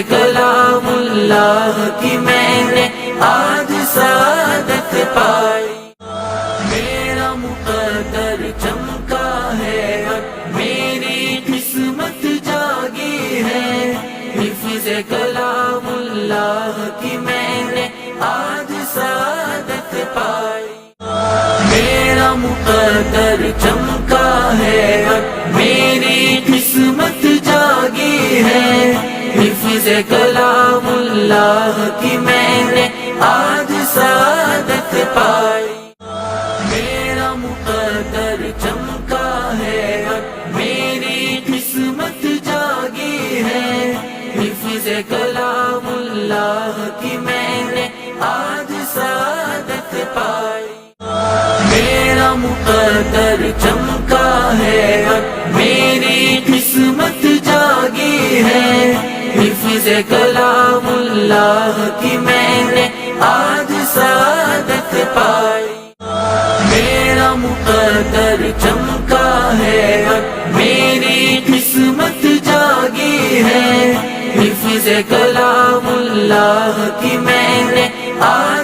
کلام اللہ کی میں نے آج سعادت پائی۔ میرا مقدر چمکا ہے اب میری قسمت جاگی ہے، حفظ کلام اللہ کی میں نے آج سعادت پائی۔ میرا مقدر چمکا ہے اب میری قسمت جاگی ہے، حفظ کلام اللہ کی میں نے آج سعادت پائی۔ میرا مقدر چمکا ہے اب میری قسمت جاگی ہے، حفظ کلام اللہ کی میں نے آج سعادت پائی۔ میرا مقدر چمکا ہے اب میری قسمت جاگی ہے، حفظ کلام اللہ کی میں نے آج سعادت پائی۔ میرا مقدر چمکا ہے اب میری قسمت جاگی ہے، حفظ کلام اللہ کی میں نے آج